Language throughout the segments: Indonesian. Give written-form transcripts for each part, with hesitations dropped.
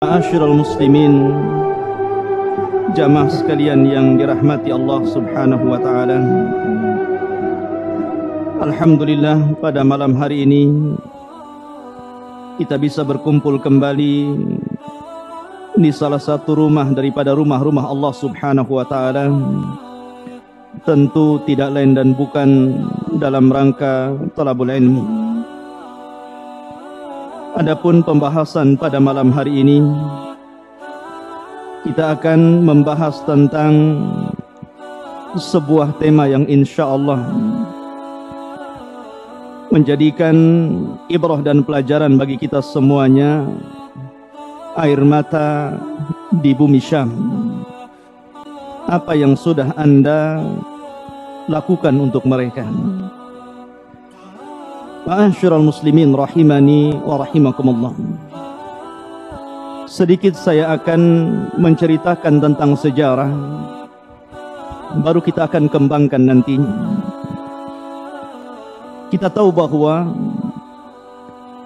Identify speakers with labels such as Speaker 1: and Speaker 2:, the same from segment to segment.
Speaker 1: Ma'asyiral muslimin, jamaah sekalian yang dirahmati Allah Subhanahu wa taala. Alhamdulillah, pada malam hari ini kita bisa berkumpul kembali di salah satu rumah daripada rumah-rumah Allah Subhanahu wa taala. Tentu tidak lain dan bukan dalam rangka talabul ilmu. Adapun pembahasan pada malam hari ini, kita akan membahas tentang sebuah tema yang insya-Allah menjadikan ibrah dan pelajaran bagi kita semuanya, air mata di bumi Syam. Apa yang sudah Anda lakukan untuk mereka? Ma'asyiral muslimin rahimani wa rahimakumullah. Sedikit saya akan menceritakan tentang sejarah, baru kita akan kembangkan nantinya. Kita tahu bahwa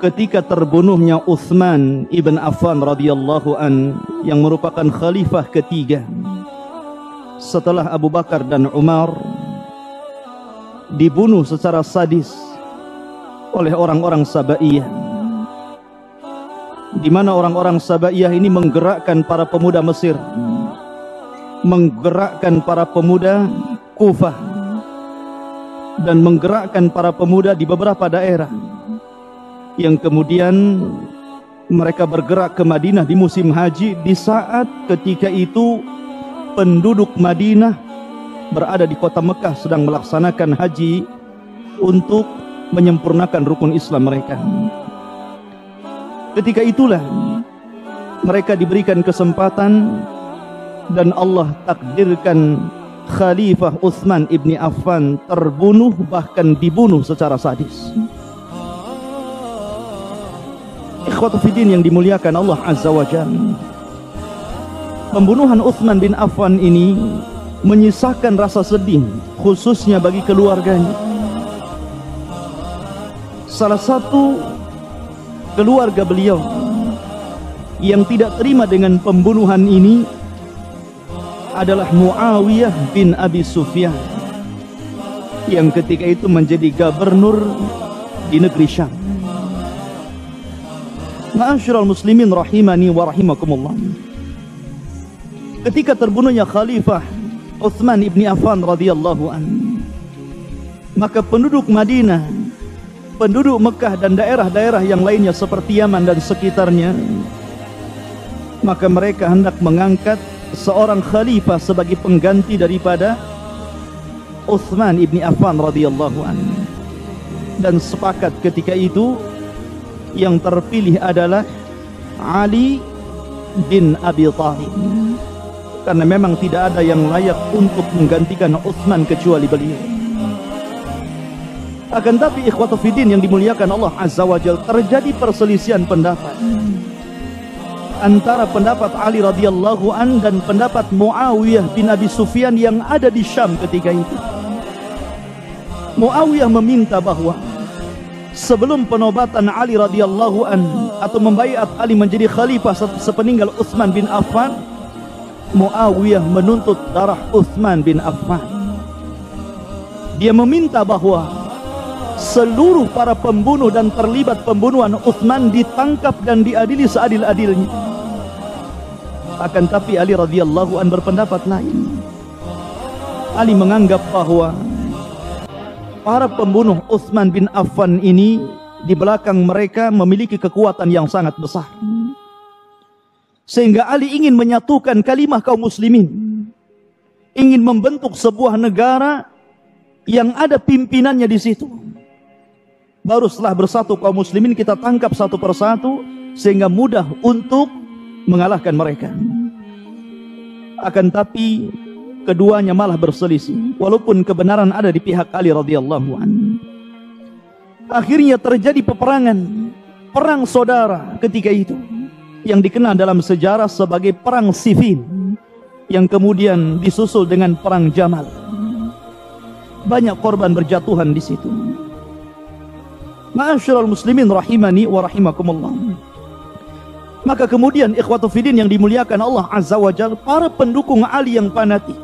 Speaker 1: ketika terbunuhnya Utsman ibn Affan radhiyallahu an, yang merupakan khalifah ketiga setelah Abu Bakar dan Umar, dibunuh secara sadis oleh orang-orang Sabaiyah, di mana orang-orang Sabaiyah ini menggerakkan para pemuda Mesir, menggerakkan para pemuda Kufah, dan menggerakkan para pemuda di beberapa daerah, yang kemudian mereka bergerak ke Madinah di musim haji, di saat ketika itu penduduk Madinah berada di kota Mekah sedang melaksanakan haji untuk menyempurnakan rukun Islam mereka. Ketika itulah mereka diberikan kesempatan dan Allah takdirkan Khalifah Utsman ibni Affan terbunuh, bahkan dibunuh secara sadis. Ikhwatu fiddin yang dimuliakan Allah Azza wa Jalla, pembunuhan Utsman bin Affan ini menyisakan rasa sedih khususnya bagi keluarganya. Salah satu keluarga beliau yang tidak terima dengan pembunuhan ini adalah Muawiyah bin Abi Sufyan, yang ketika itu menjadi gubernur di negeri Syam. Ma'asyiral muslimin rahimani wa rahimakumullah. Ketika terbunuhnya Khalifah Utsman ibni Affan radhiyallahu an, maka penduduk Madinah, penduduk Mekah dan daerah-daerah yang lainnya seperti Yaman dan sekitarnya, maka mereka hendak mengangkat seorang khalifah sebagai pengganti daripada Utsman ibni Affan radhiyallahu an. Dan sepakat ketika itu yang terpilih adalah Ali bin Abi Thalib, karena memang tidak ada yang layak untuk menggantikan Utsman kecuali beliau. Akan tapi ikhwatu fiddin yang dimuliakan Allah Azza wa Jalla, terjadi perselisihan pendapat antara pendapat Ali radhiyallahu an dan pendapat Muawiyah bin Abi Sufyan yang ada di Syam ketika itu. Muawiyah meminta bahwa sebelum penobatan Ali radhiyallahu an atau membaiat Ali menjadi khalifah sepeninggal Utsman bin Affan, Muawiyah menuntut darah Utsman bin Affan. Dia meminta bahwa seluruh para pembunuh dan terlibat pembunuhan Utsman ditangkap dan diadili seadil-adilnya. Akan tapi Ali radhiyallahu an berpendapat lain. Ali menganggap bahwa para pembunuh Utsman bin Affan ini di belakang mereka memiliki kekuatan yang sangat besar, sehingga Ali ingin menyatukan kalimah kaum muslimin, ingin membentuk sebuah negara yang ada pimpinannya di situ. Baru setelah bersatu kaum muslimin, kita tangkap satu persatu sehingga mudah untuk mengalahkan mereka. Akan tapi keduanya malah berselisih, walaupun kebenaran ada di pihak Ali radhiyallahu anhu. Akhirnya terjadi peperangan, perang saudara ketika itu, yang dikenal dalam sejarah sebagai perang Siffin, yang kemudian disusul dengan perang Jamal. Banyak korban berjatuhan di situ. Ma'asyiral muslimin rahimani wa rahimakumullah. Maka kemudian ikhwatu fiddin yang dimuliakan Allah Azza wa Jalla, para pendukung Ali yang fanatik,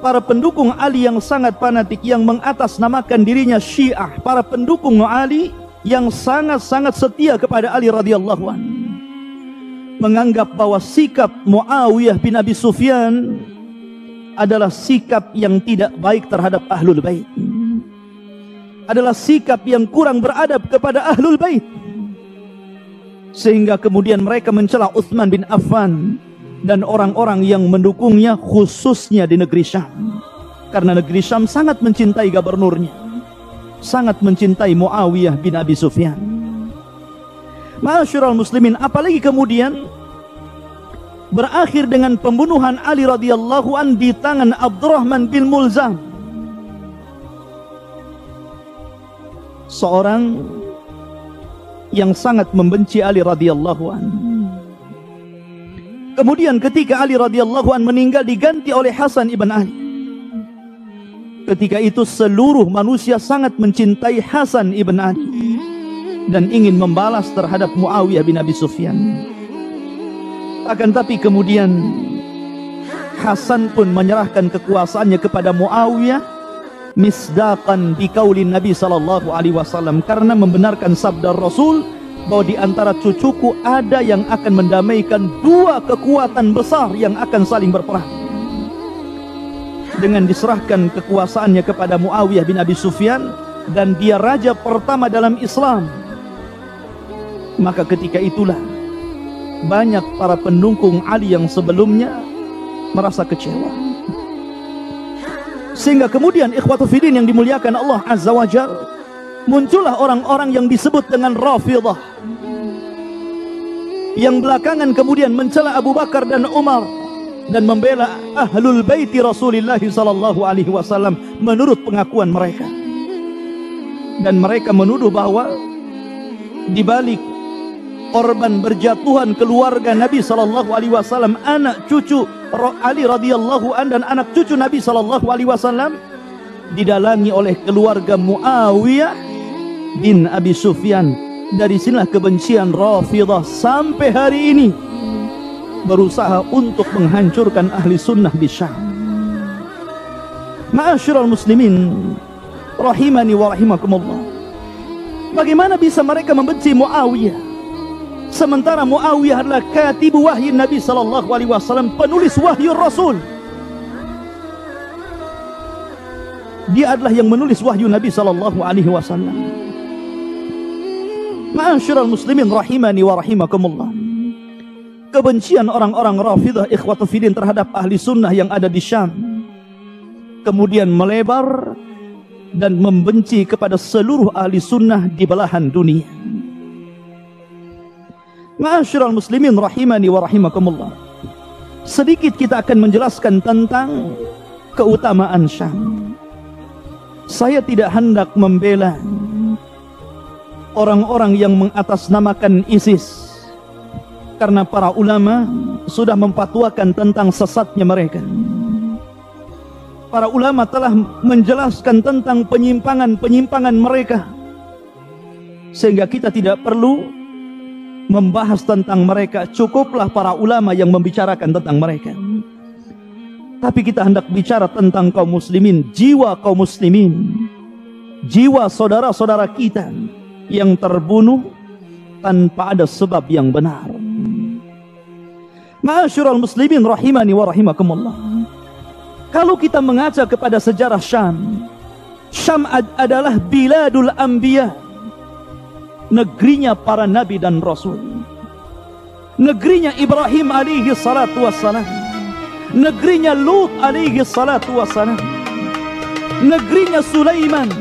Speaker 1: para pendukung Ali yang sangat fanatik, yang mengatasnamakan dirinya Syiah, para pendukung Ali yang sangat-sangat setia kepada Ali radhiyallahu anhu, menganggap bahwa sikap Muawiyah bin Abi Sufyan adalah sikap yang tidak baik terhadap Ahlul Bait, adalah sikap yang kurang beradab kepada Ahlul Bait, sehingga kemudian mereka mencela Utsman bin Affan dan orang-orang yang mendukungnya, khususnya di negeri Syam, karena negeri Syam sangat mencintai gubernurnya, sangat mencintai Muawiyah bin Abi Sufyan. Ma'asyiral muslimin, apalagi kemudian berakhir dengan pembunuhan Ali radhiyallahu an di tangan Abdurrahman bin Mulzam, seorang yang sangat membenci Ali radhiyallahu an. Kemudian ketika Ali radhiyallahu an meninggal, diganti oleh Hasan ibn Ali. Ketika itu seluruh manusia sangat mencintai Hasan ibn Ali dan ingin membalas terhadap Muawiyah bin Abi Sufyan. Akan tapi kemudian Hasan pun menyerahkan kekuasaannya kepada Muawiyah, misdaqan biqaulin Nabi sallallahu alaihi wasallam, karena membenarkan sabda Rasul bahwa di antara cucuku ada yang akan mendamaikan dua kekuatan besar yang akan saling berperang. Dengan diserahkan kekuasaannya kepada Muawiyah bin Abi Sufyan, dan dia raja pertama dalam Islam, maka ketika itulah banyak para pendukung Ali yang sebelumnya merasa kecewa. Sehingga kemudian ikhwatu fiddin yang dimuliakan Allah Azza wa Jalla, muncullah orang-orang yang disebut dengan Rafidhah, yang belakangan kemudian mencela Abu Bakar dan Umar dan membela Ahlul Baiti Rasulullah sallallahu alaihi wasallam menurut pengakuan mereka. Dan mereka menuduh bahwa di balik korban berjatuhan keluarga Nabi sallallahu alaihi wasallam, anak cucu Ali radhiyallahu an dan anak cucu Nabi sallallahu alaihi wasallam, didalangi oleh keluarga Muawiyah bin Abi Sufyan. Dari sinilah kebencian Rafidhah sampai hari ini berusaha untuk menghancurkan ahli sunnah di Syam. Ma'asyiral muslimin rahimani wa rahimakumullah, bagaimana bisa mereka membenci Muawiyah sementara Muawiyah adalah katibu wahyu Nabi sallallahu alaihi wasallam, penulis wahyu Rasul. Dia adalah yang menulis wahyu Nabi sallallahu alaihi wasallam. Ma'asyiral muslimin rahimani wa rahimakumullah, kebencian orang-orang Rafidhah ikhwatu fiddin terhadap ahli sunnah yang ada di Syam kemudian melebar dan membenci kepada seluruh ahli sunnah di belahan dunia. Ma'asyiral muslimin rahimani wa rahimakumullah, sedikit kita akan menjelaskan tentang keutamaan Syam. Saya tidak hendak membela orang-orang yang mengatasnamakan ISIS, karena para ulama sudah memfatwakan tentang sesatnya mereka. Para ulama telah menjelaskan tentang penyimpangan-penyimpangan mereka, sehingga kita tidak perlu membahas tentang mereka. Cukuplah para ulama yang membicarakan tentang mereka. Tapi kita hendak bicara tentang kaum muslimin, jiwa kaum muslimin, jiwa saudara-saudara kita yang terbunuh tanpa ada sebab yang benar. Ma'asyiral muslimin rahimani wa rahimakumullah, kalau kita mengaca kepada sejarah Syam, Syam adalah biladul anbiya, negerinya para nabi dan rasul, negerinya Ibrahim alaihi salatu wassalam, negerinya Lut alaihi salatu wassalam, negerinya Sulaiman,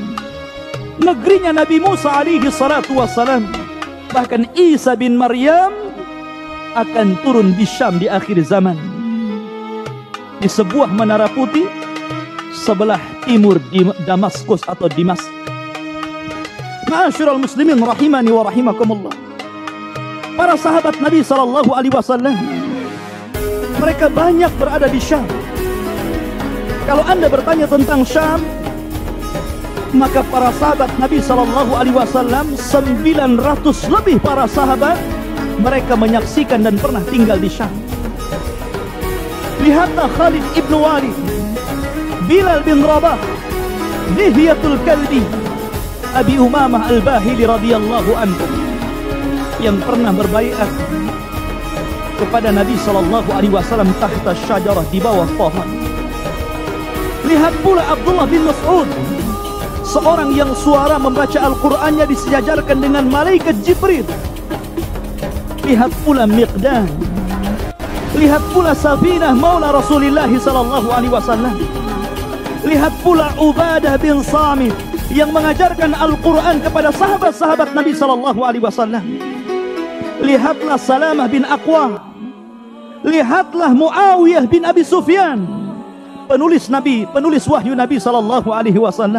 Speaker 1: negerinya Nabi Musa alaihi salatu wassalam. Bahkan Isa bin Maryam akan turun di Syam di akhir zaman, di sebuah menara putih sebelah timur di Damaskus atau Dimas. Ma'asyiral muslimin rahimani wa rahimakumullah, para sahabat Nabi sallallahu alaihi wasallam mereka banyak berada di Syam. Kalau Anda bertanya tentang Syam, maka para sahabat Nabi sallallahu alaihi wasallam 900 lebih para sahabat mereka menyaksikan dan pernah tinggal di Syam. Lihatlah Khalid ibn Walid, Bilal bin Rabah, Dihyatul Kalbi, Abi Umamah al-Bahili radhiyallahu anhu, yang pernah berbaiat kepada Nabi SAW tahta syajarah, di bawah pohon. Lihat pula Abdullah bin Mas'ud, seorang yang suara membaca Al-Qur'annya disejajarkan dengan malaikat Jibril. Lihat pula Miqdad, lihat pula Safinah maula Rasulullah SAW. Lihat pula Ubadah bin Samit yang mengajarkan Al-Qur'an kepada sahabat-sahabat Nabi SAW. Lihatlah Salamah bin Aqwa, lihatlah Muawiyah bin Abi Sufyan, penulis wahyu Nabi SAW,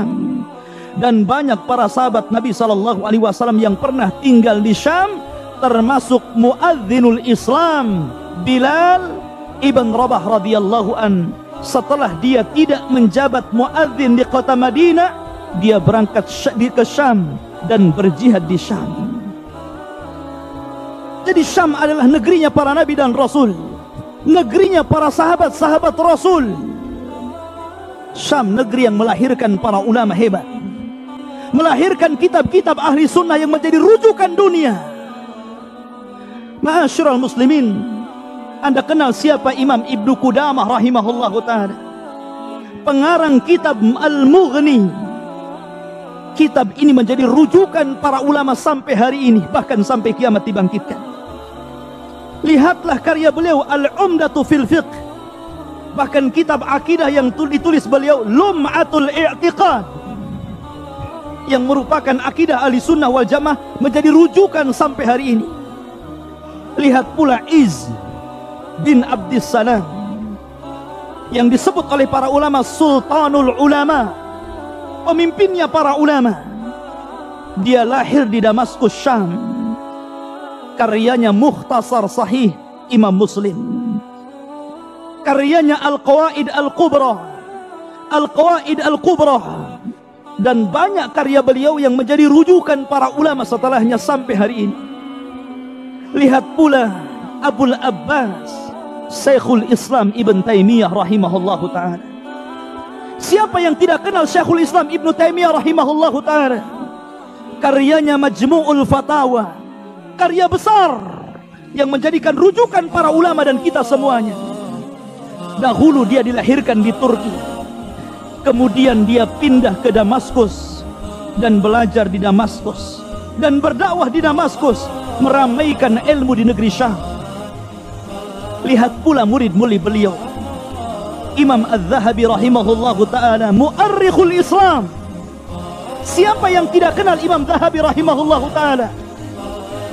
Speaker 1: dan banyak para sahabat Nabi SAW yang pernah tinggal di Syam, termasuk muadzinul Islam Bilal ibn Rabah radhiyallahu an. Setelah dia tidak menjabat muadzin di kota Madinah, dia berangkat ke Syam dan berjihad di Syam. Jadi Syam adalah negerinya para nabi dan rasul, negerinya para sahabat-sahabat Rasul. Syam negeri yang melahirkan para ulama hebat, melahirkan kitab-kitab ahli sunnah yang menjadi rujukan dunia. Ma'asyiral muslimin, Anda kenal siapa Imam Ibnu Qudamah rahimahullahu ta'ala, pengarang kitab Al-Mughni. Kitab ini menjadi rujukan para ulama sampai hari ini, bahkan sampai kiamat dibangkitkan. Lihatlah karya beliau Al-Umdatu fil Fiqh, bahkan kitab akidah yang ditulis beliau Lum'atul I'tiqad, yang merupakan akidah ahli sunnah wal jamaah, menjadi rujukan sampai hari ini. Lihat pula Izz bin Abdissalam, yang disebut oleh para ulama Sultanul Ulama, pemimpinnya para ulama. Dia lahir di Damaskus, Syam. Karyanya Mukhtasar Sahih Imam Muslim, karyanya Al-Qawaid Al-Kubra, Al-Qawaid Al-Kubra, dan banyak karya beliau yang menjadi rujukan para ulama setelahnya sampai hari ini. Lihat pula Abul Abbas Syekhul Islam Ibn Taimiyah rahimahullahu ta'ala. Siapa yang tidak kenal Syekhul Islam Ibn Taimiyah rahimahullahu ta'ala? Karyanya Majmu'ul Fatawa, karya besar yang menjadikan rujukan para ulama dan kita semuanya. Dahulu dia dilahirkan di Turki, kemudian dia pindah ke Damaskus dan belajar di Damaskus dan berdakwah di Damaskus, meramaikan ilmu di negeri Syam. Lihat pula murid-murid beliau, Imam Az-Zahabi rahimahullahu ta'ala, mu'arrikhul Islam. Siapa yang tidak kenal Imam Zahabi rahimahullahu ta'ala?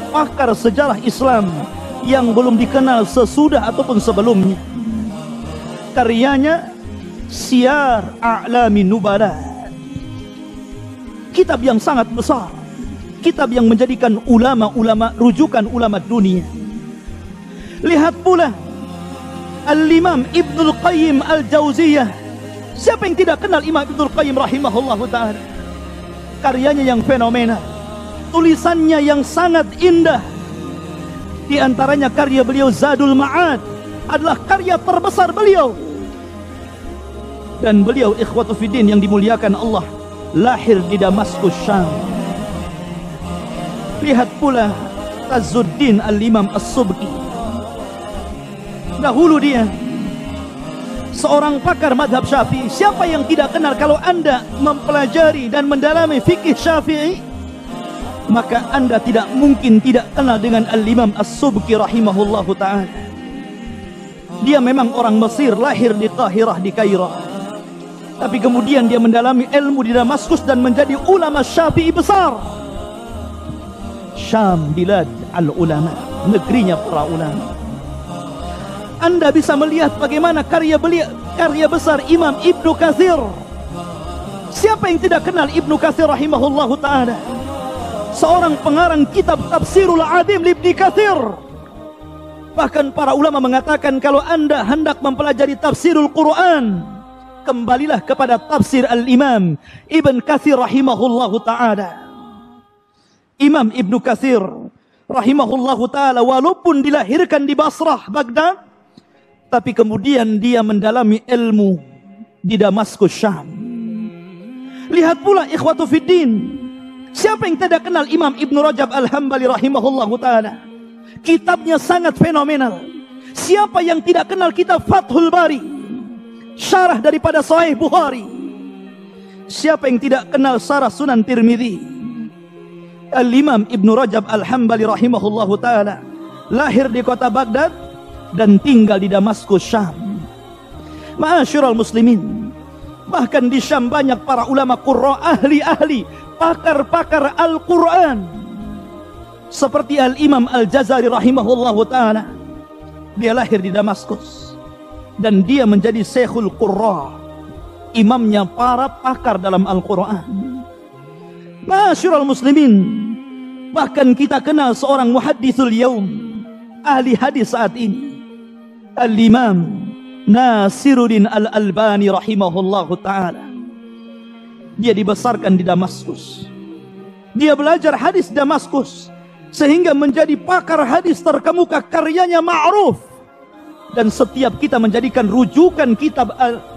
Speaker 1: Pakar sejarah Islam yang belum dikenal sesudah ataupun sebelumnya. Karyanya Siyar A'lamin Nubala, kitab yang sangat besar, kitab yang menjadikan ulama-ulama rujukan ulama dunia. Lihat pula Al-Imam Ibnul Qayyim Al-Jauziyah. Siapa yang tidak kenal Imam Ibnul Qayyim rahimahullahu ta'ala? Karyanya yang fenomenal, tulisannya yang sangat indah. Di antaranya karya beliau Zadul Ma'ad adalah karya terbesar beliau. Dan beliau ikhwatu fiddin yang dimuliakan Allah, lahir di Damaskus, Syam. Lihat pula Tazuddin Al-Imam As-Subki. Dahulu dia seorang pakar madhab Syafi'i. Siapa yang tidak kenal? Kalau Anda mempelajari dan mendalami fikih Syafi'i, maka Anda tidak mungkin tidak kenal dengan Al-Imam As-Subki rahimahullahu ta'ala. Dia memang orang Mesir, lahir di Qahirah, di Kairo, tapi kemudian dia mendalami ilmu di Damaskus dan menjadi ulama Syafi'i besar. Syam bilad al-ulama, negerinya para ulama. Anda bisa melihat bagaimana karya besar Imam Ibnu Katsir. Siapa yang tidak kenal Ibnu Katsir rahimahullahu ta'ala? Seorang pengarang kitab Tafsirul Adim Ibnu Katsir. Bahkan para ulama mengatakan, kalau Anda hendak mempelajari tafsirul Quran, kembalilah kepada tafsir Al-Imam Ibn Katsir rahimahullahu ta'ala. Imam Ibnu Katsir rahimahullahu ta'ala, walaupun dilahirkan di Basrah, Baghdad, tapi kemudian dia mendalami ilmu di Damaskus, Syam. Lihat pula ikhwatu fiddin, siapa yang tidak kenal Imam Ibn Rajab Al-Hambali rahimahullahu ta'ala? Kitabnya sangat fenomenal. Siapa yang tidak kenal kitab Fathul Bari, syarah daripada Sahih Bukhari? Siapa yang tidak kenal syarah Sunan Tirmidzi? Al-Imam Ibn Rajab Al-Hambali rahimahullahu ta'ala lahir di kota Baghdad dan tinggal di Damaskus, Syam. Ma'asyiral muslimin, bahkan di Syam banyak para ulama qurra, ahli-ahli, pakar-pakar Al-Quran, seperti Al-Imam Al-Jazari rahimahullahu ta'ala. Dia lahir di Damaskus dan dia menjadi Syekhul Qurra, imamnya para pakar dalam Al-Quran. Ma'asyiral muslimin, bahkan kita kenal seorang muhaddithul yaum, ahli hadis saat ini, Al-Imam Nasiruddin Al-Albani rahimahullahu ta'ala. Dia dibesarkan di Damaskus. Dia belajar hadis di Damaskus sehingga menjadi pakar hadis terkemuka, karyanya ma'ruf. Dan setiap kita menjadikan rujukan kitab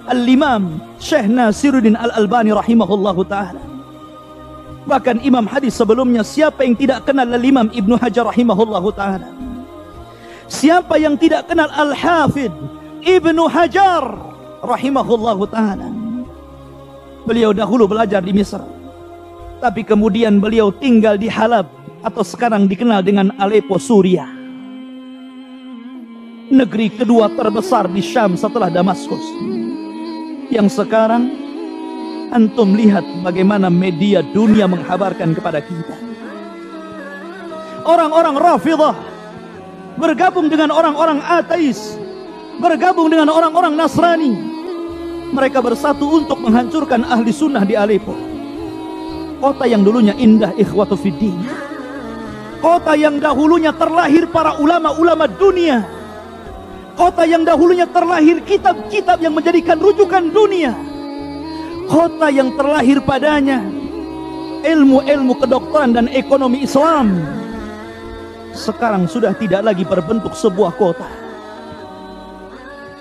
Speaker 1: Al-Imam Syekh Nasiruddin Al-Albani rahimahullahu ta'ala. Bahkan imam hadis sebelumnya, siapa yang tidak kenal Al-Imam Ibnu Hajar rahimahullahu ta'ala? Siapa yang tidak kenal Al-Hafidh Ibnu Hajar rahimahullahu ta'ala? Beliau dahulu belajar di Misr, tapi kemudian beliau tinggal di Halab, atau sekarang dikenal dengan Aleppo, Suriah. Negeri kedua terbesar di Syam setelah Damaskus. Yang sekarang antum lihat bagaimana media dunia menghabarkan kepada kita. Orang-orang Rafidhah bergabung dengan orang-orang ateis, bergabung dengan orang-orang Nasrani. Mereka bersatu untuk menghancurkan ahli sunnah di Aleppo, kota yang dulunya indah, ikhwatu fiddin. Kota yang dahulunya terlahir para ulama-ulama dunia. Kota yang dahulunya terlahir kitab-kitab yang menjadikan rujukan dunia. Kota yang terlahir padanya ilmu-ilmu kedokteran dan ekonomi Islam. Sekarang sudah tidak lagi berbentuk sebuah kota.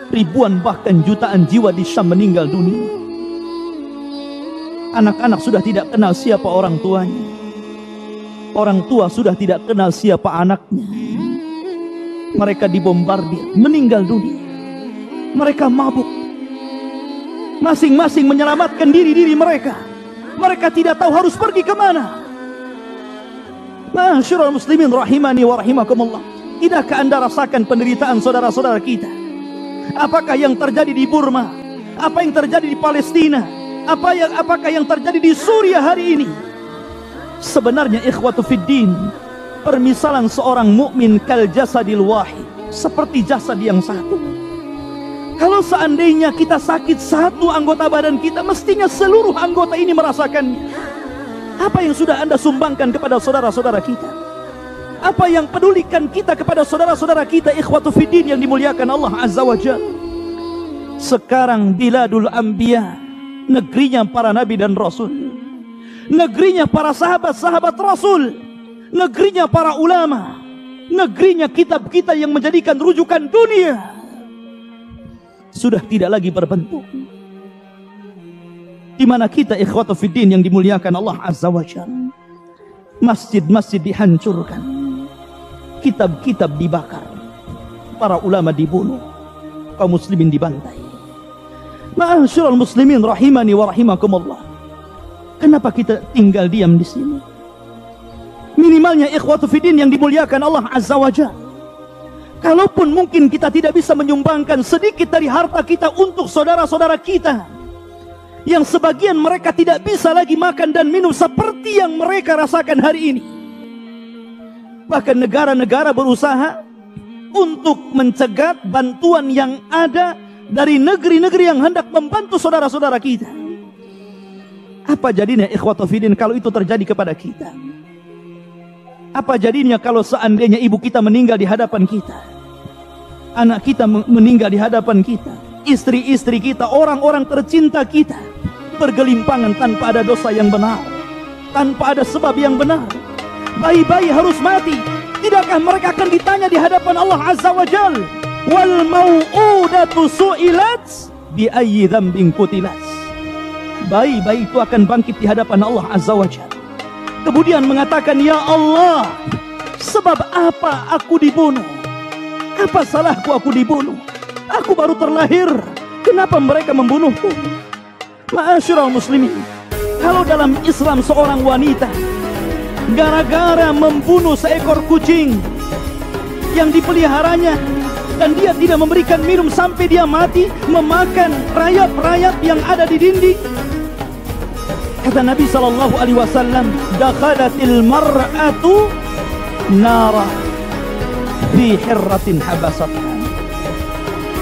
Speaker 1: Ribuan bahkan jutaan jiwa di Syam meninggal dunia. Anak-anak sudah tidak kenal siapa orang tuanya. Orang tua sudah tidak kenal siapa anaknya. Mereka dibombardir, meninggal dunia. Mereka mabuk, masing-masing menyelamatkan diri-diri mereka. Mereka tidak tahu harus pergi kemana. Ma'asyiral muslimin rahimani wa rahimakumullah, tidakkah anda rasakan penderitaan saudara-saudara kita? Apakah yang terjadi di Burma? Apa yang terjadi di Palestina? Apakah yang terjadi di Suriah hari ini? Sebenarnya ikhwatu fiddin, permisalan seorang mukmin kal jasadil wahid, seperti jasad yang satu. Kalau seandainya kita sakit satu anggota badan kita, mestinya seluruh anggota ini merasakannya. Apa yang sudah anda sumbangkan kepada saudara-saudara kita? Apa yang pedulikan kita kepada saudara-saudara kita, ikhwatu fiddin yang dimuliakan Allah Azza wa Jalla? Sekarang biladul anbiya, negerinya para nabi dan rasul, negerinya para sahabat-sahabat rasul, negerinya para ulama, negerinya kitab-kitab yang menjadikan rujukan dunia, sudah tidak lagi berbentuk. Di mana kita, ikhwatu fiddin yang dimuliakan Allah Azza wa Jalla, masjid-masjid dihancurkan, kitab-kitab dibakar, para ulama dibunuh, kaum muslimin dibantai. Ma'asyiral muslimin rahimani wa rahimakumullah, kenapa kita tinggal diam di sini? Minimalnya ikhwatu fiddin yang dimuliakan Allah Azza wa Jalla, kalaupun mungkin kita tidak bisa menyumbangkan sedikit dari harta kita untuk saudara-saudara kita yang sebagian mereka tidak bisa lagi makan dan minum seperti yang mereka rasakan hari ini. Bahkan negara-negara berusaha untuk mencegat bantuan yang ada dari negeri-negeri yang hendak membantu saudara-saudara kita. Apa jadinya ikhwatu fiddin kalau itu terjadi kepada kita? Apa jadinya kalau seandainya ibu kita meninggal di hadapan kita, anak kita meninggal di hadapan kita, istri-istri kita, orang-orang tercinta kita bergelimpangan tanpa ada dosa yang benar, tanpa ada sebab yang benar? Bayi-bayi harus mati, Tidakkah mereka akan ditanya di hadapan Allah Azza wa Jal? Wal mau'udatu su'ilat bi ayyi dzambin qutilat. Bayi-bayi itu akan bangkit di hadapan Allah Azza wa Jal, kemudian mengatakan, ya Allah, sebab apa aku dibunuh? Apa salahku aku dibunuh? Aku baru terlahir, kenapa mereka membunuhku? Ma'asyiral muslimin, kalau dalam Islam seorang wanita gara-gara membunuh seekor kucing yang dipeliharanya dan dia tidak memberikan minum sampai dia mati, memakan rayap-rayap yang ada di dinding, kata Nabi SAW, dakhalatil mar'atu nara fi hirratin habasatha.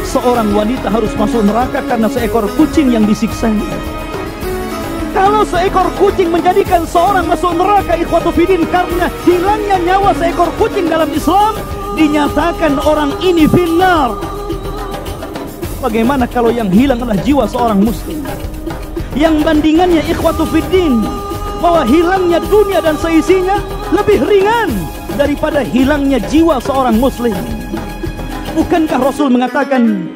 Speaker 1: Seorang wanita harus masuk neraka karena seekor kucing yang disiksanya. Kalau seekor kucing menjadikan seorang masuk neraka, ikhwatu fiddin, karena hilangnya nyawa seekor kucing dalam Islam, dinyatakan orang ini finnar. Bagaimana kalau yang hilang adalah jiwa seorang muslim? Yang bandingannya, ikhwatu fiddin, bahwa hilangnya dunia dan seisinya lebih ringan daripada hilangnya jiwa seorang muslim. Bukankah Rasul mengatakan,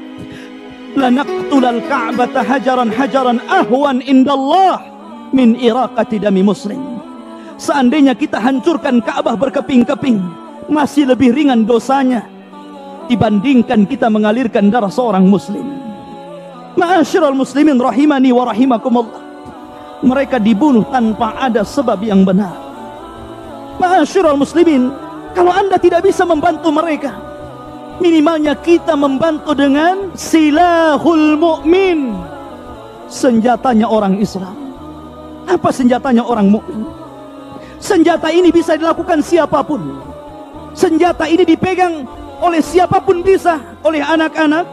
Speaker 1: lanaqtulal ka'bata hajaran hajaran ahwan indallah min iraqati dami muslim. Seandainya kita hancurkan Ka'bah berkeping-keping, masih lebih ringan dosanya dibandingkan kita mengalirkan darah seorang muslim. Ma'asyiral muslimin rahimani wa rahimakumullah, mereka dibunuh tanpa ada sebab yang benar. Ma'asyiral muslimin, kalau Anda tidak bisa membantu mereka, minimalnya kita membantu dengan silahul mu'min, senjatanya orang Islam. Apa senjatanya orang mukmin? Senjata ini bisa dilakukan siapapun. Senjata ini dipegang oleh siapapun bisa, oleh anak-anak,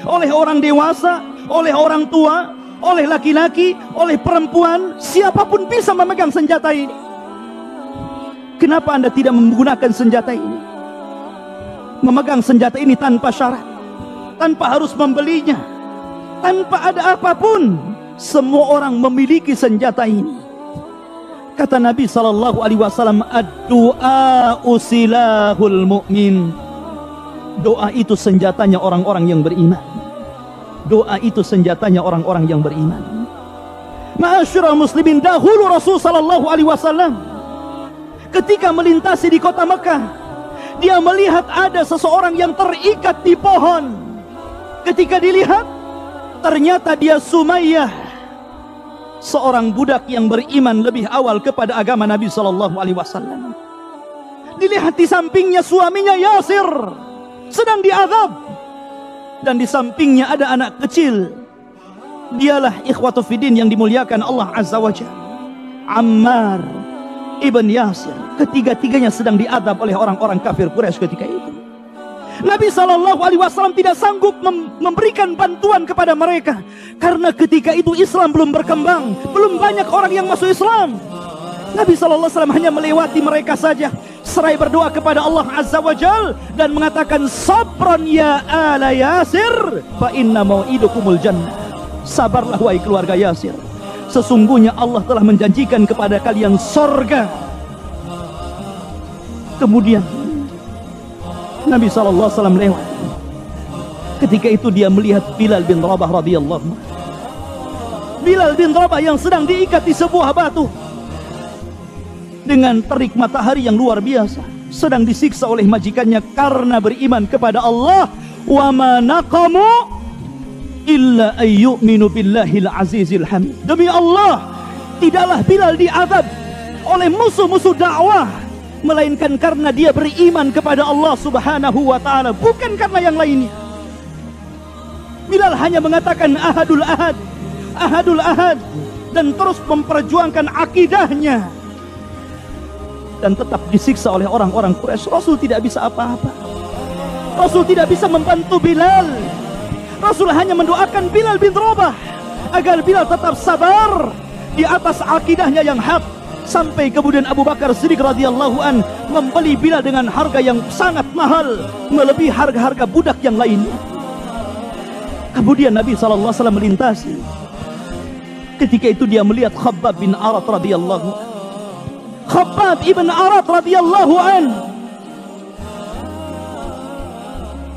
Speaker 1: oleh orang dewasa, oleh orang tua, oleh laki-laki, oleh perempuan, siapapun bisa memegang senjata ini. Kenapa Anda tidak menggunakan senjata ini? Memegang senjata ini tanpa syarat, tanpa harus membelinya, tanpa ada apapun. Semua orang memiliki senjata ini. Kata Nabi SAW, ad-du'a usilahul mu'min. Doa itu senjatanya orang-orang yang beriman. Doa itu senjatanya orang-orang yang beriman. Ma'asyiral muslimin, dahulu Rasul SAW ketika melintasi di kota Mekah, dia melihat ada seseorang yang terikat di pohon. Ketika dilihat, ternyata dia Sumayyah, seorang budak yang beriman lebih awal kepada agama Nabi SAW. Dilihat di sampingnya suaminya Yasir sedang diazab, dan di sampingnya ada anak kecil. Dialah ikhwatu fiddin yang dimuliakan Allah Azza wa Jalla, Ammar ibn Yasir. Ketiga-tiganya sedang diazab oleh orang-orang kafir Quraisy ketika itu. Nabi SAW tidak sanggup memberikan bantuan kepada mereka, karena ketika itu Islam belum berkembang, belum banyak orang yang masuk Islam. Nabi SAW hanya melewati mereka saja, serai berdoa kepada Allah Azza wa Jal, dan mengatakan, sabran ya ala Yasir, fa inna mau'idukumul jannah. Sabarlah wahai keluarga Yasir, sesungguhnya Allah telah menjanjikan kepada kalian surga. Kemudian Nabi SAW lewat. Ketika itu dia melihat Bilal bin Rabah radhiyallahu anhu. Bilal bin Rabah yang sedang diikat di sebuah batu dengan terik matahari yang luar biasa, sedang disiksa oleh majikannya karena beriman kepada Allah. Wa ma naqamu illa ayyuminu billahil azizil hamid. Demi Allah, tidaklah Bilal diazab oleh musuh-musuh dakwah, melainkan karena dia beriman kepada Allah Subhanahu wa ta'ala, bukan karena yang lainnya. Bilal hanya mengatakan ahadul ahad, ahadul ahad, dan terus memperjuangkan akidahnya, dan tetap disiksa oleh orang-orang Quraisy. Rasul tidak bisa apa-apa. Rasul tidak bisa membantu Bilal. Rasul hanya mendoakan Bilal bin Rabah agar Bilal tetap sabar di atas akidahnya yang hak. Sampai kemudian Abu Bakar Siddiq radhiyallahu an membeli Bilal dengan harga yang sangat mahal, melebihi harga-harga budak yang lainnya. Kemudian Nabi SAW melintasi. Ketika itu dia melihat Khabbab bin Arat radhiyallahu an. Khabbab ibn Arat radhiyallahu an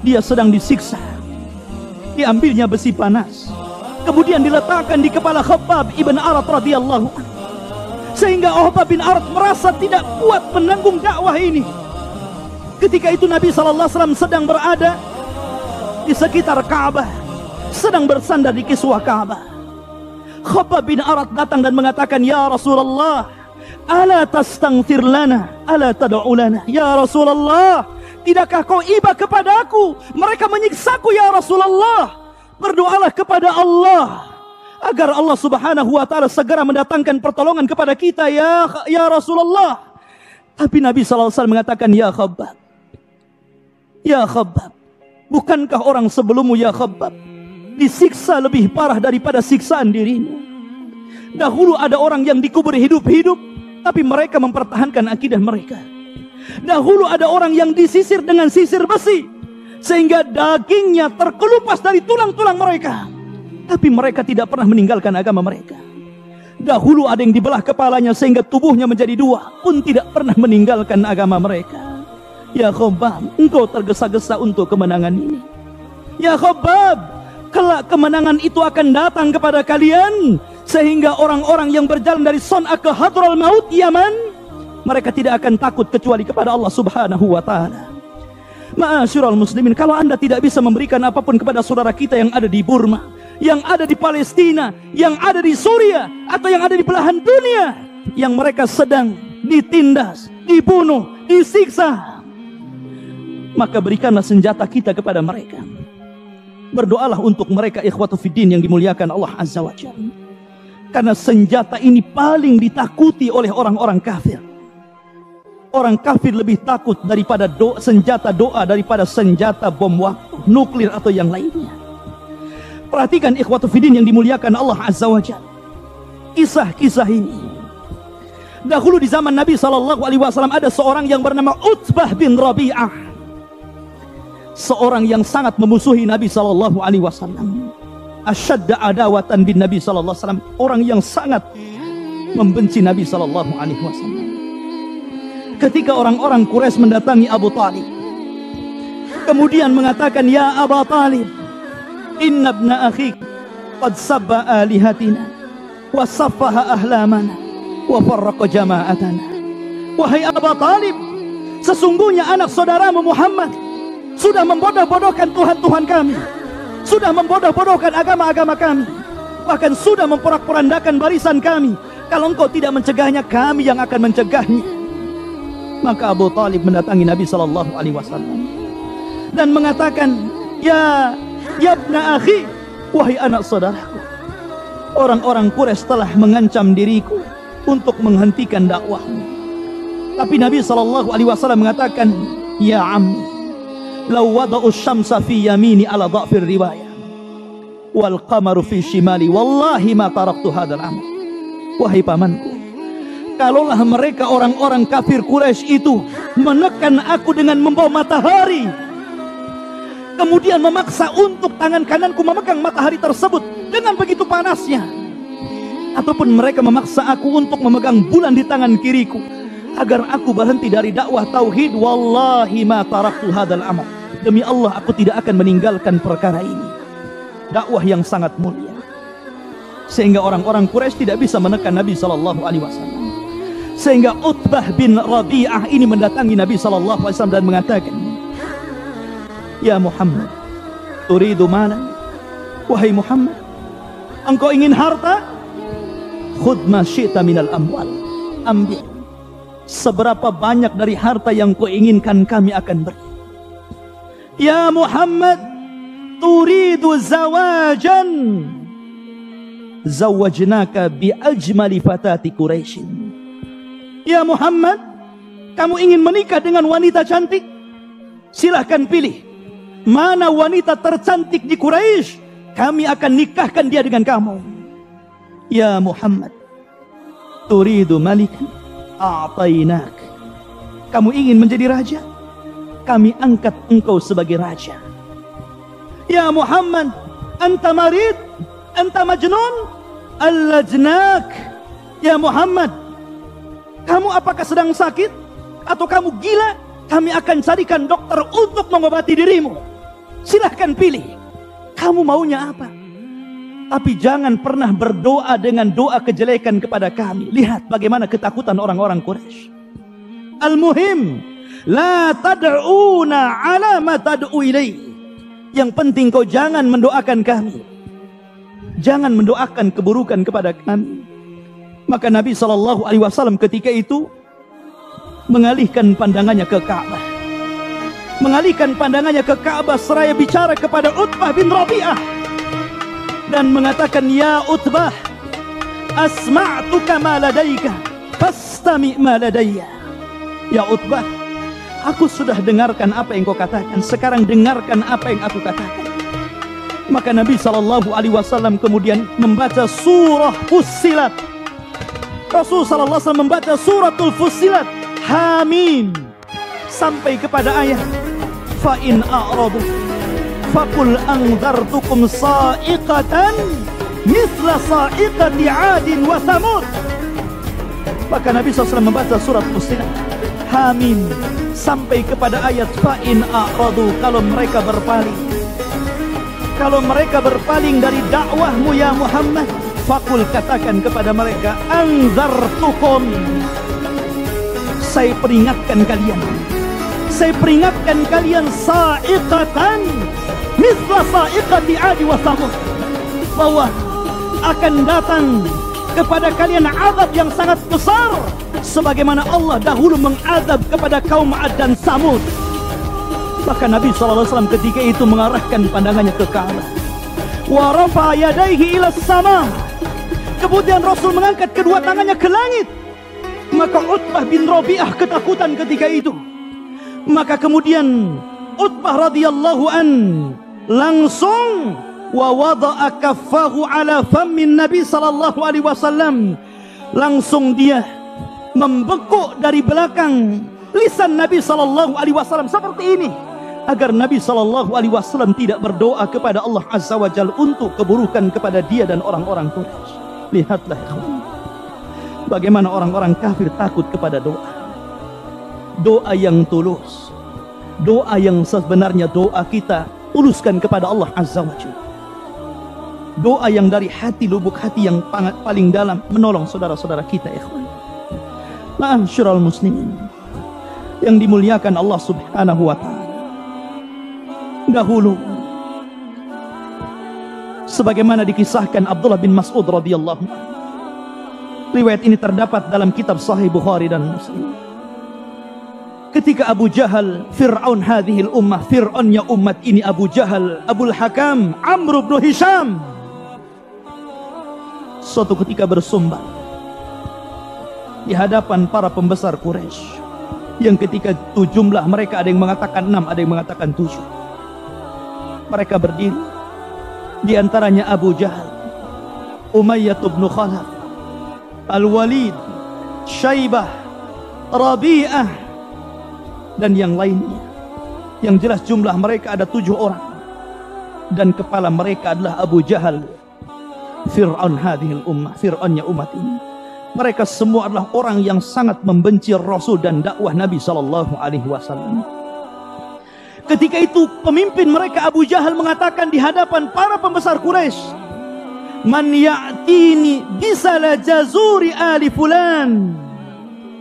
Speaker 1: dia sedang disiksa. Diambilnya besi panas, kemudian diletakkan di kepala Khabbab ibn Arat radhiyallahu anhu, sehingga Khabbab bin Arat merasa tidak kuat menanggung dakwah ini. Ketika itu Nabi SAW sedang berada di sekitar Ka'bah, sedang bersandar di kiswah Ka'bah. Khabbab bin Arat datang dan mengatakan, "Ya Rasulullah, ala tastaghfir lana, ala tad'u lana." Ya Rasulullah, tidakkah kau iba kepadaku? Mereka menyiksaku ya Rasulullah. Berdoalah kepada Allah agar Allah Subhanahu wa taala segera mendatangkan pertolongan kepada kita ya Rasulullah. Tapi Nabi SAW mengatakan, "Ya Khabbab, ya Khabbab, bukankah orang sebelummu ya Khabbab disiksa lebih parah daripada siksaan dirimu? Dahulu ada orang yang dikubur hidup-hidup, tapi mereka mempertahankan akidah mereka. Dahulu ada orang yang disisir dengan sisir besi, sehingga dagingnya terkelupas dari tulang-tulang mereka, tapi mereka tidak pernah meninggalkan agama mereka. Dahulu ada yang dibelah kepalanya sehingga tubuhnya menjadi dua, pun tidak pernah meninggalkan agama mereka. Ya Khabbab, engkau tergesa-gesa untuk kemenangan ini. Ya Khabbab, kelak kemenangan itu akan datang kepada kalian, sehingga orang-orang yang berjalan dari Son'a ke Hadral Maut Yaman, mereka tidak akan takut kecuali kepada Allah Subhanahu wa taala." Ma'asyiral muslimin, kalau Anda tidak bisa memberikan apapun kepada saudara kita yang ada di Burma, yang ada di Palestina, yang ada di Suriah, atau yang ada di belahan dunia, yang mereka sedang ditindas, dibunuh, disiksa, maka berikanlah senjata kita kepada mereka. Berdoalah untuk mereka, ikhwatu fiddin yang dimuliakan Allah Azza wa Jalla. Karena senjata ini paling ditakuti oleh orang-orang kafir. Orang kafir lebih takut daripada senjata doa daripada senjata bom waktu, nuklir atau yang lainnya. Perhatikan ikhwatu fiddin yang dimuliakan Allah Azza wa Jalla. Kisah-kisah ini. Dahulu di zaman Nabi SAW ada seorang yang bernama Utbah bin Rabi'ah. Seorang yang sangat memusuhi Nabi SAW. Asyadda adawatan bin Nabi SAW. Orang yang sangat membenci Nabi SAW. Ketika orang-orang Quraisy mendatangi Abu Talib, kemudian mengatakan, "Ya Abu Talib, inna ibna akhik qad sabba alihatina wa saffaha ahlamana wa farraqa jama'atana." Wahai Abu Talib, sesungguhnya anak saudaramu Muhammad sudah membodoh-bodohkan Tuhan-Tuhan kami, sudah membodoh-bodohkan agama-agama kami, bahkan sudah memporak-porandakan barisan kami. Kalau engkau tidak mencegahnya, kami yang akan mencegahnya. Maka Abu Talib mendatangi Nabi SAW dan mengatakan, Ya ibna akhi, wahai anak saudaraku, orang-orang Quraisy telah mengancam diriku untuk menghentikan dakwahmu. Tapi Nabi SAW mengatakan, Ya ammi, law wada'u syamsa fi yamini ala dha'fir riwayah wal qamaru fi shimali wallahi ma taraktu hadzal amal. Wahai pamanku, kalaulah mereka orang-orang kafir Quraisy itu menekan aku dengan membawa matahari, kemudian memaksa untuk tangan kananku memegang matahari tersebut dengan begitu panasnya, ataupun mereka memaksa aku untuk memegang bulan di tangan kiriku agar aku berhenti dari dakwah tauhid, wallahi ma taraktu hadzal amal, demi Allah aku tidak akan meninggalkan perkara ini. Dakwah yang sangat mulia, sehingga orang-orang Quraisy tidak bisa menekan Nabi SAW. Sehingga Utbah bin Rabi'ah ini mendatangi Nabi SAW dan mengatakan, Ya Muhammad, turidu malan? Wahai Muhammad, engkau ingin harta? Khudh ma syi'ta minal amwal. Ambil seberapa banyak dari harta yang kau inginkan, kami akan beri. Ya Muhammad, turidu zawajan? Zawajnaka bi ajmali fatati Quraisyin. Ya Muhammad, kamu ingin menikah dengan wanita cantik? Silahkan pilih mana wanita tercantik di Quraisy, kami akan nikahkan dia dengan kamu. Ya Muhammad, turidu malikan? A'tainak. Kamu ingin menjadi raja? Kami angkat engkau sebagai raja. Ya Muhammad, anta marid? Anta majnun? Allajnak. Ya Muhammad, kamu apakah sedang sakit? Atau kamu gila? Kami akan carikan dokter untuk mengobati dirimu. Silahkan pilih. Kamu maunya apa? Tapi jangan pernah berdoa dengan doa kejelekan kepada kami. Lihat bagaimana ketakutan orang-orang Quraisy. Al-muhim, la tad'una ala ma tad'u ilaih. Yang penting kau jangan mendoakan kami. Jangan mendoakan keburukan kepada kami. Maka Nabi SAW ketika itu mengalihkan pandangannya ke Ka'bah. Mengalihkan pandangannya ke Ka'bah seraya bicara kepada Utbah bin Rabi'ah. Dan mengatakan, ya Utbah, asma'tuka ma ladaika, fastami' ma ladayya. Ya Utbah, aku sudah dengarkan apa yang kau katakan. Sekarang dengarkan apa yang aku katakan. Maka Nabi SAW kemudian membaca surah Fussilat. Rasul SAW membaca suratul Fussilat, Hamim, sampai kepada ayat fa in a'radu faqul anzartukum sa'iqatan mithla sa'iqati 'adin wa thamud. Maka Nabi SAW membaca surat Fussilat, Hamim, sampai kepada ayat fa in a'radu, kalau mereka berpaling. Kalau mereka berpaling dari dakwahmu ya Muhammad, faqul, katakan kepada mereka, anzartukum, saya peringatkan kalian. Saya peringatkan kalian sa'iqatan mithla sa'iqati 'adi wa thamud, bahwa akan datang kepada kalian azab yang sangat besar sebagaimana Allah dahulu mengadab kepada kaum 'Ad dan Samud. Maka Nabi SAW ketika itu mengarahkan pandangannya ke Ka'bah. Wa rafa'a yadayhi ila sama. Kemudian Rasul mengangkat kedua tangannya ke langit. Maka Utbah bin Rabi'ah ketakutan ketika itu. Maka kemudian Utbah radhiyallahu an langsung wa wada'a kaffahu ala fammin Nabi sallallahu alaihi wasallam. Langsung dia membekuk dari belakang lisan Nabi sallallahu alaihi wasallam seperti ini, agar Nabi sallallahu alaihi wasallam tidak berdoa kepada Allah azza wa jalla untuk keburukan kepada dia dan orang-orang Quraisy. Lihatlah bagaimana orang-orang kafir takut kepada doa. Doa yang tulus, doa yang sebenarnya doa kita tuluskan kepada Allah azza wa jalla. Doa yang dari hati, lubuk hati yang paling dalam, menolong saudara-saudara kita, ikhwan. Ma'asyiral muslimin yang dimuliakan Allah subhanahu wa ta'ala. Dahulu sebagaimana dikisahkan Abdullah bin Mas'ud radhiyallahu anhu. Riwayat ini terdapat dalam kitab Sahih Bukhari dan Muslim. Ketika Abu Jahal, Fir'aun hadhil ummah, Fir'aunnya umat ini, Abu Jahal, Abul Hakam, Amr bin Hisham, suatu ketika bersumpah di hadapan para pembesar Quraisy, yang ketika itu jumlah mereka ada yang mengatakan 6, ada yang mengatakan 7. Mereka berdiri, di antaranya Abu Jahal, Umayyah bin Khalaf, Al-Walid, Syaibah, Rabi'ah, dan yang lainnya. Yang jelas jumlah mereka ada 7 orang, dan kepala mereka adalah Abu Jahal, Fir'aun hadhil ummah, Fir'aunnya umat ini. Mereka semua adalah orang yang sangat membenci Rasul dan dakwah Nabi sallallahu alaihi wasallam. Ketika itu pemimpin mereka Abu Jahal mengatakan di hadapan para pembesar Quraisy, "Man ya'tini bisala jazuri ali fulan."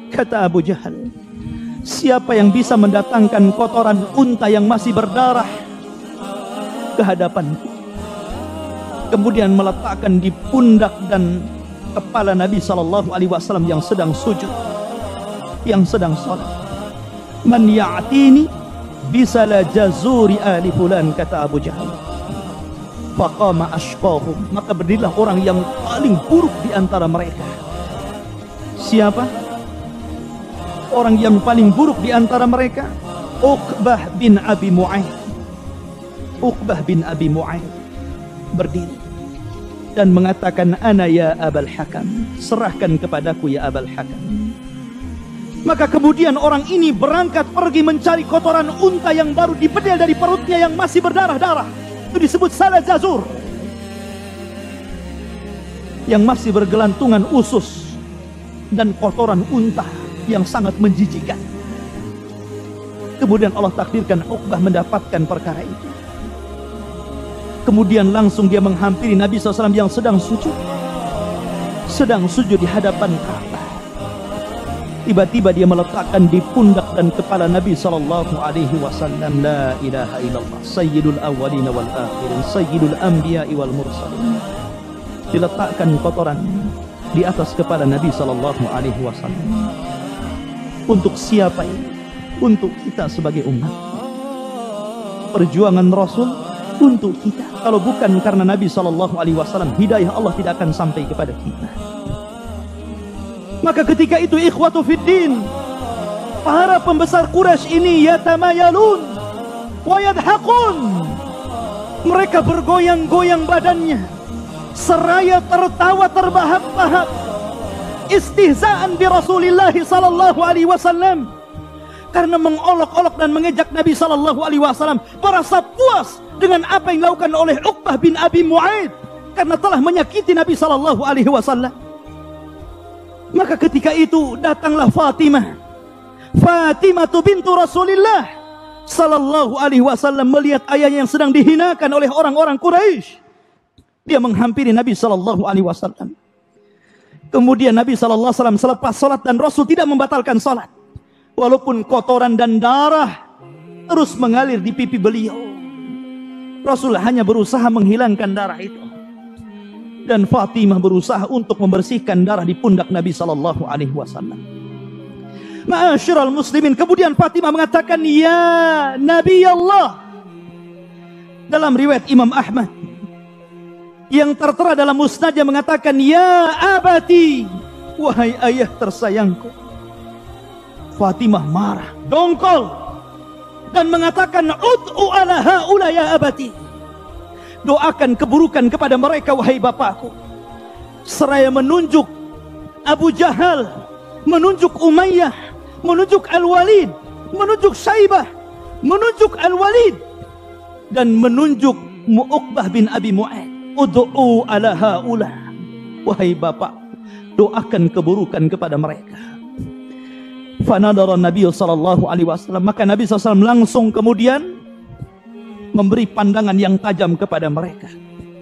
Speaker 1: Kata Abu Jahal, siapa yang bisa mendatangkan kotoran unta yang masih berdarah ke hadapanku, kemudian meletakkan di pundak dan kepala Nabi sallallahu alaihi wasallam yang sedang sujud, yang sedang salat. Man ya'tini bisala jazuri ali fulan, kata Abu Jahal. Faqama ashqahum, maka berdirilah orang yang paling buruk di antara mereka. Siapa orang yang paling buruk di antara mereka? Uqbah bin Abi Mu'ayyid. Uqbah bin Abi Mu'ayyid berdiri dan mengatakan, ana ya Abul Hakam, serahkan kepadaku ya Abul Hakam. Maka kemudian orang ini berangkat pergi mencari kotoran unta yang baru dipedel dari perutnya yang masih berdarah-darah. Itu disebut salah jazur, yang masih bergelantungan usus dan kotoran unta yang sangat menjijikkan. Kemudian Allah takdirkan Uqbah mendapatkan perkara itu. Kemudian langsung dia menghampiri Nabi SAW yang sedang sujud di hadapan Ka'bah. Tiba-tiba dia meletakkan di pundak dan kepala Nabi SAW, la ilaha illallah, sayyidul awwalin wal akhirin, sayyidul anbiya'i wal mursalin. Diletakkan kotoran di atas kepala Nabi SAW. Untuk siapa ini? Untuk kita sebagai umat. Perjuangan Rasul untuk kita. Kalau bukan karena Nabi SAW, hidayah Allah tidak akan sampai kepada kita. Maka ketika itu ikhwatu fiddin, para pembesar Quraisy ini yatamayalun wa yadhaqun. Mereka bergoyang-goyang badannya seraya tertawa terbahak-bahak, istihzaan bi Rasulillah sallallahu alaihi wasallam, karena mengolok-olok dan mengejek Nabi sallallahu alaihi wasallam, merasa puas dengan apa yang dilakukan oleh Uqbah bin Abi Mu'aid karena telah menyakiti Nabi sallallahu alaihi wasallam. Maka ketika itu datanglah Fatimah bintu Rasulillah sallallahu alaihi wasallam, melihat ayahnya yang sedang dihinakan oleh orang-orang Quraisy. Dia menghampiri Nabi sallallahu alaihi wasallam. Kemudian Nabi sallallahu alaihi wasallam selepas salat, dan Rasul tidak membatalkan salat walaupun kotoran dan darah terus mengalir di pipi beliau. Rasul hanya berusaha menghilangkan darah itu, dan Fatimah berusaha untuk membersihkan darah di pundak Nabi sallallahu alaihi wasallam. Ma'asyiral muslimin, kemudian Fatimah mengatakan, "Ya Nabi Allah." Dalam riwayat Imam Ahmad yang tertera dalam musnadnya mengatakan, "Ya abati," wahai ayah tersayangku. Fatimah marah, dongkol, dan mengatakan, "Ud'u ala haula ya abati." Doakan keburukan kepada mereka wahai bapakku. Seraya menunjuk Abu Jahal, menunjuk Umayyah, menunjuk Al-Walid, menunjuk Syaibah, menunjuk Al-Walid, dan menunjuk Uqbah bin Abi Mu'aid. Ud'u ala haula, wahai bapak, doakan keburukan kepada mereka. Fanadara Nabi sallallahu alaihi wasallam, maka Nabi SAW langsung kemudian memberi pandangan yang tajam kepada mereka.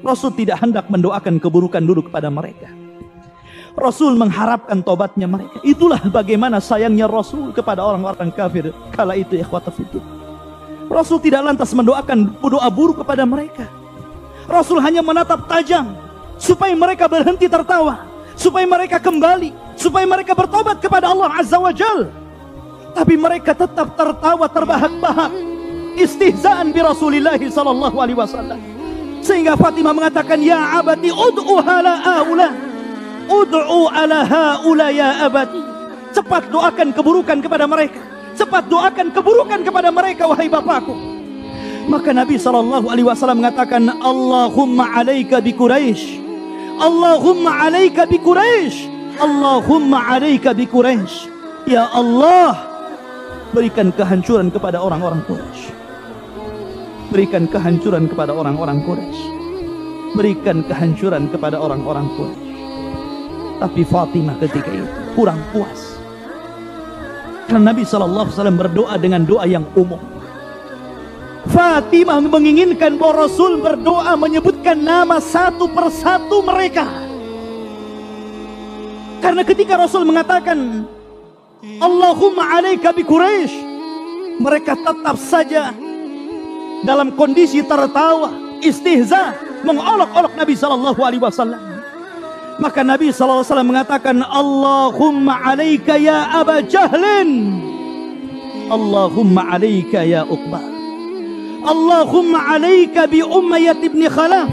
Speaker 1: Rasul tidak hendak mendoakan keburukan dulu kepada mereka. Rasul mengharapkan tobatnya mereka. Itulah bagaimana sayangnya Rasul kepada orang-orang kafir kala itu, ikhwata fiddin. Rasul tidak lantas mendoakan doa buruk kepada mereka. Rasul hanya menatap tajam supaya mereka berhenti tertawa, supaya mereka kembali, supaya mereka bertobat kepada Allah Azza wa Jal. Tapi mereka tetap tertawa terbahak-bahak, istihzaan bi Rasulillah sallallahu alaihi wasallam. Sehingga Fatimah mengatakan, "Ya abati ud'u ala haula, ud'u ala haula ya abati." Cepat doakan keburukan kepada mereka, cepat doakan keburukan kepada mereka wahai bapakku. Maka Nabi sallallahu alaihi wasallam mengatakan, "Allahumma 'alaika bi Quraisy, Allahumma 'alaika bi Quraisy, Allahumma 'alaika bi Quraisy." Ya Allah, berikan kehancuran kepada orang-orang Quraisy. Berikan kehancuran kepada orang-orang Quraisy. Berikan kehancuran kepada orang-orang Quraisy. Tapi Fatimah ketika itu kurang puas, karena Nabi sallallahu alaihi wasallam berdoa dengan doa yang umum. Fatimah menginginkan bahwa Rasul berdoa menyebutkan nama satu persatu mereka. Karena ketika Rasul mengatakan, "Allahumma 'alaika bi Quraisy," mereka tetap saja dalam kondisi tertawa, istihza, mengolok-olok Nabi sallallahu alaihi wasallam. Maka Nabi sallallahu alaihi wasallam mengatakan, "Allahumma 'alaika ya Aba Jahlin, Allahumma 'alaika ya Uqbah, Allahumma 'alaika bi Umayyah ibn Khalaf,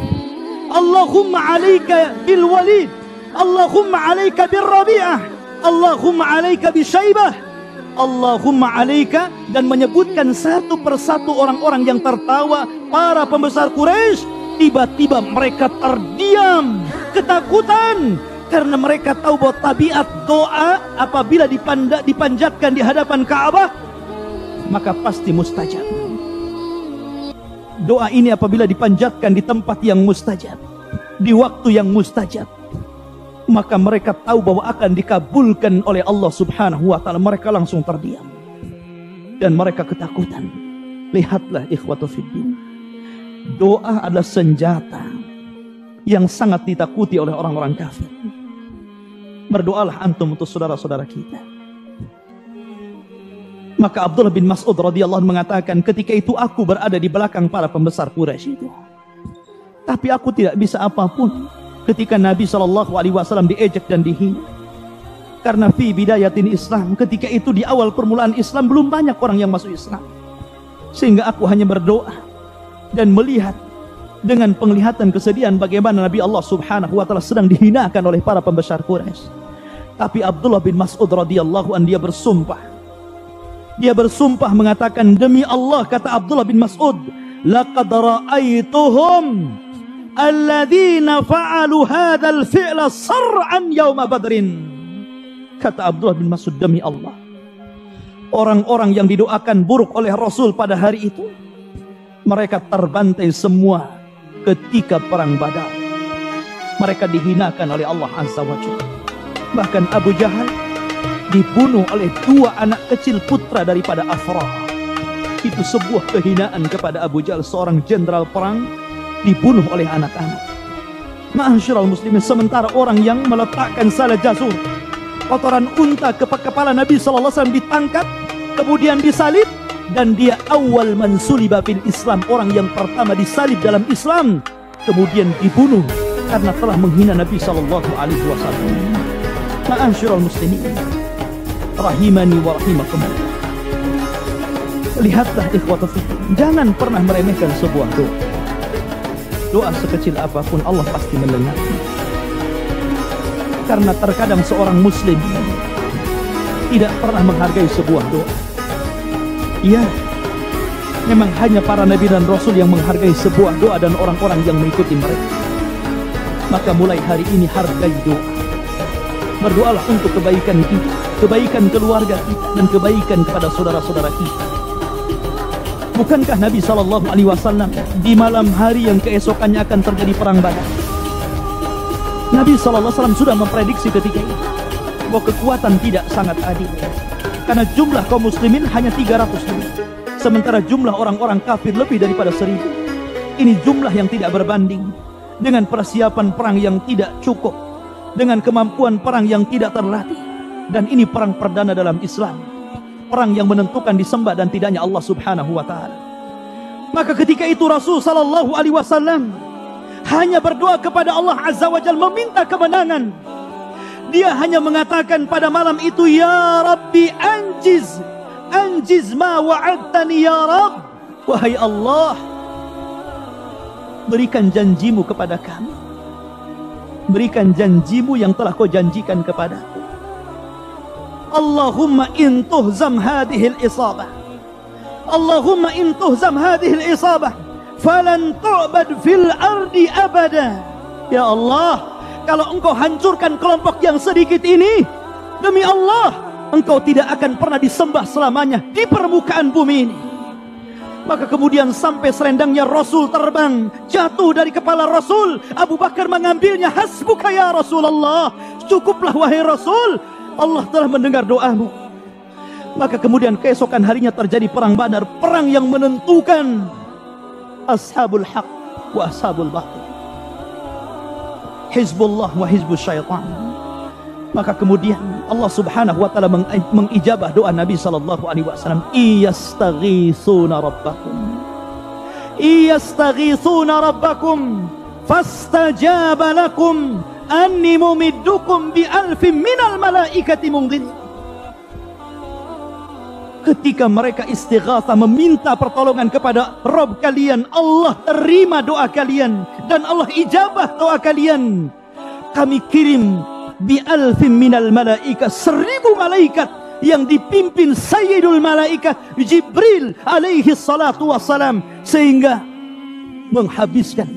Speaker 1: Allahumma 'alaika bil Walid, Allahumma 'alaika bir Rabi'ah, Allahumma 'alaika bi Syaibah, Allahumma 'alaika," dan menyebutkan satu persatu orang-orang yang tertawa, para pembesar Quraisy. Tiba-tiba mereka terdiam, ketakutan, karena mereka tahu bahwa tabiat doa apabila dipanjatkan di hadapan Ka'bah, maka pasti mustajab. Doa ini apabila dipanjatkan di tempat yang mustajab, di waktu yang mustajab, maka mereka tahu bahwa akan dikabulkan oleh Allah Subhanahu wa ta'ala. Mereka langsung terdiam dan mereka ketakutan. Lihatlah ikhwatu fiddin, Doa adalah senjata yang sangat ditakuti oleh orang-orang kafir. Berdoalah antum untuk saudara-saudara kita. Maka Abdullah bin Mas'ud radhiyallahu anhu mengatakan, ketika itu aku berada di belakang para pembesar Quraisy itu. Tapi aku tidak bisa apapun ketika Nabi SAW diejek dan dihina. Karena fi bidayatin Islam, ketika itu di awal permulaan Islam belum banyak orang yang masuk Islam. Sehingga aku hanya berdoa dan melihat dengan penglihatan kesedihan bagaimana Nabi Allah Subhanahu wa taala sedang dihinakan oleh para pembesar Quraisy. Tapi Abdullah bin Mas'ud radhiyallahu anhu dia bersumpah. Dia bersumpah mengatakan, demi Allah, kata Abdullah bin Mas'ud, laqad ra'aituhum alladzina fa'alu hadzal fi'la sar'an yauma badrin. Kata Abdullah bin Mas'ud, demi Allah, orang-orang yang didoakan buruk oleh Rasul pada hari itu, mereka terbantai semua ketika perang Badar. Mereka dihinakan oleh Allah Azza wa Jalla. Bahkan Abu Jahal dibunuh oleh 2 anak kecil putra daripada Afrah. Itu sebuah kehinaan kepada Abu Jahal, seorang jenderal perang dibunuh oleh anak-anak. Ma'asyiral muslimin, sementara orang yang meletakkan salah jasur, kotoran unta ke kepala Nabi SAW ditangkap, kemudian disalib, dan dia awal man suliba fil Islam, orang yang pertama disalib dalam Islam, kemudian dibunuh karena telah menghina Nabi SAW. Ma'asyiral muslimin, rahimani wa rahimakumullah. Lihatlah ikhwata fillah, jangan pernah meremehkan sebuah doa. Doa sekecil apapun Allah pasti mendengar. Karena terkadang seorang muslim tidak pernah menghargai sebuah doa. Iya, memang hanya para nabi dan rasul yang menghargai sebuah doa dan orang-orang yang mengikuti mereka. Maka mulai hari ini hargai doa. Berdoalah untuk kebaikan kita, kebaikan keluarga kita, dan kebaikan kepada saudara-saudara kita. Bukankah Nabi SAW di malam hari yang keesokannya akan terjadi perang Badar, Nabi SAW sudah memprediksi ketika itu bahwa kekuatan tidak sangat adil, karena jumlah kaum muslimin hanya 300 lebih, sementara jumlah orang-orang kafir lebih daripada 1000. Ini jumlah yang tidak berbanding dengan persiapan perang yang tidak cukup, dengan kemampuan perang yang tidak terlatih. Dan ini perang perdana dalam Islam, perang yang menentukan disembah dan tidaknya Allah Subhanahu wa taala. Maka ketika itu Rasul sallallahu alaihi wasallam hanya berdoa kepada Allah Azza wa Jalla meminta kemenangan. Dia hanya mengatakan pada malam itu, ya Rabbi anjiz ma wa'adtani ya Rabb. Wahai Allah, berikan janjimu kepada kami, berikan janjimu yang telah kau janjikan kepadaku. Allahumma in tuhzam hadhihi al-isabah, Allahumma in tuhzam hadhihi al-isabah falan tu'bad fil ardi abada. Ya Allah, kalau engkau hancurkan kelompok yang sedikit ini, demi Allah, engkau tidak akan pernah disembah selamanya di permukaan bumi ini. Maka kemudian sampai selendangnya Rasul terbang, jatuh dari kepala Rasul. Abu Bakar mengambilnya. Hasbuka ya Rasulullah, cukuplah wahai Rasul, Allah telah mendengar doamu. Maka kemudian keesokan harinya terjadi perang Badar, perang yang menentukan ashabul haq wa ashabul batil, Hizbullah wa hizbus syaitan. Maka kemudian Allah Subhanahu wa taala mengijabah doa Nabi sallallahu alaihi wasallam, iyastaghitsuna rabbakum fastajaba lakum anni mumiddukum bi alfin minal malaikati munzilin. Ketika mereka istighatsah, meminta pertolongan kepada Rabb kalian, Allah terima doa kalian dan Allah ijabah doa kalian. Kami kirim bi alfin minal malaika, 1000 malaikat yang dipimpin Sayyidul Malaika Jibril alaihi salatu wassalam, sehingga menghabiskan,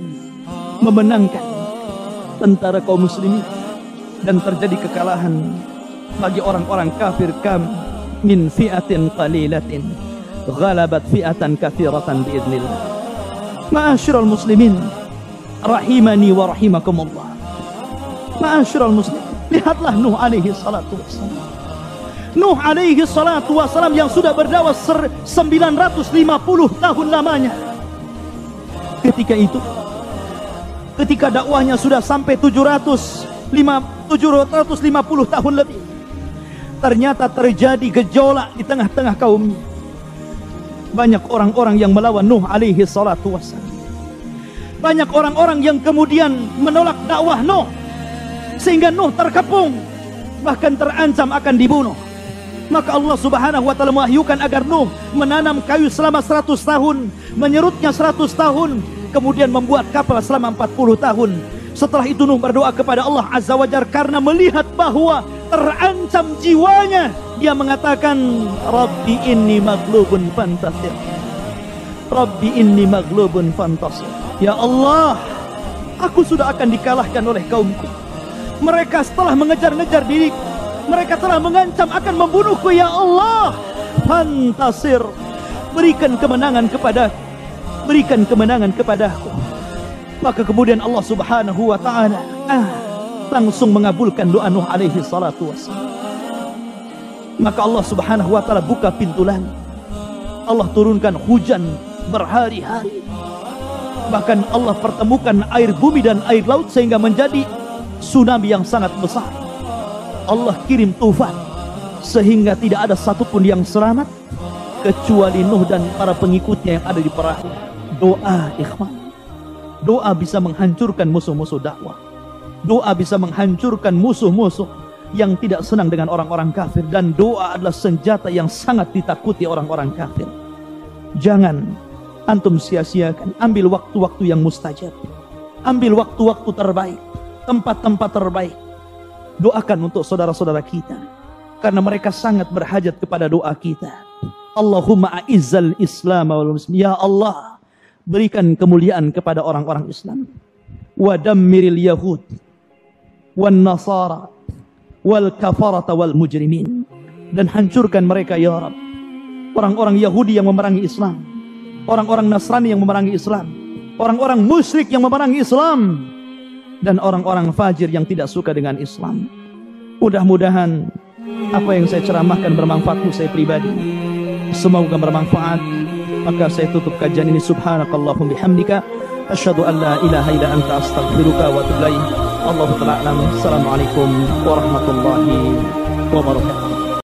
Speaker 1: memenangkan tentara kaum muslimin, dan terjadi kekalahan bagi orang-orang kafir. Min fi'atin qalilatin ghalabat fi'atan katsiratan biidznillah. Ma'asyiral muslimin rahimani wa rahimakumullah. Ma'asyiral muslimin, lihatlah Nuh alaihi salatu wassalam. Nuh alaihi salatu wassalam yang sudah berdakwah 950 tahun lamanya, ketika itu, ketika dakwahnya sudah sampai 750 tahun lebih, ternyata terjadi gejolak di tengah-tengah kaumnya. Banyak orang-orang yang melawan Nuh alaihi salatu wassalam. Banyak orang-orang yang kemudian menolak dakwah Nuh, sehingga Nuh terkepung, bahkan terancam akan dibunuh. Maka Allah subhanahu wa ta'ala mewahyukan agar Nuh menanam kayu selama 100 tahun, menyerutnya 100 tahun, kemudian membuat kapal selama 40 tahun. Setelah itu Nuh berdoa kepada Allah azza wa jalla karena melihat bahwa terancam jiwanya. Dia mengatakan, Rabbi inni maghlubun fantasir. Rabbi inni maghlubun fantasir. Ya Allah, aku sudah akan dikalahkan oleh kaumku. Mereka setelah mengejar-ngejar diriku, mereka telah mengancam akan membunuhku. Ya Allah, fantasir, berikan kemenangan kepadaku, berikan kemenangan kepadaku. Maka kemudian Allah subhanahu wa ta'ala langsung mengabulkan doa Nuh alaihi salatu wassalam. Maka Allah subhanahu wa ta'ala buka pintu langit, Allah turunkan hujan berhari-hari. Bahkan Allah pertemukan air bumi dan air laut sehingga menjadi tsunami yang sangat besar. Allah kirim tufan sehingga tidak ada satupun yang selamat kecuali Nuh dan para pengikutnya yang ada di perahu. Doa, ikhwan, doa bisa menghancurkan musuh-musuh dakwah. Doa bisa menghancurkan musuh-musuh yang tidak senang dengan orang-orang kafir. Dan doa adalah senjata yang sangat ditakuti orang-orang kafir. Jangan antum sia-siakan. Ambil waktu-waktu yang mustajab, ambil waktu-waktu terbaik, tempat-tempat terbaik. Doakan untuk saudara-saudara kita, karena mereka sangat berhajat kepada doa kita. Allahumma a'izzal Islam wal muslimin. Ya Allah, berikan kemuliaan kepada orang-orang Islam. Wa dammiril yahud wan nasara wal kafarata wal mujrimin. Dan hancurkan mereka ya Rabb. Orang-orang Yahudi yang memerangi Islam, orang-orang Nasrani yang memerangi Islam, orang-orang musyrik yang memerangi Islam, dan orang-orang fajir yang tidak suka dengan Islam. Mudah-mudahan apa yang saya ceramahkan bermanfaat untuk saya pribadi. Semoga bermanfaat. Maka saya tutup kajian ini. Subhanakallahumma bihamdika asyhadu an la ilaha illa anta astaghfiruka wa atubu ilaik. Allahu ta'ala a'lam. Assalamualaikum warahmatullahi wabarakatuh.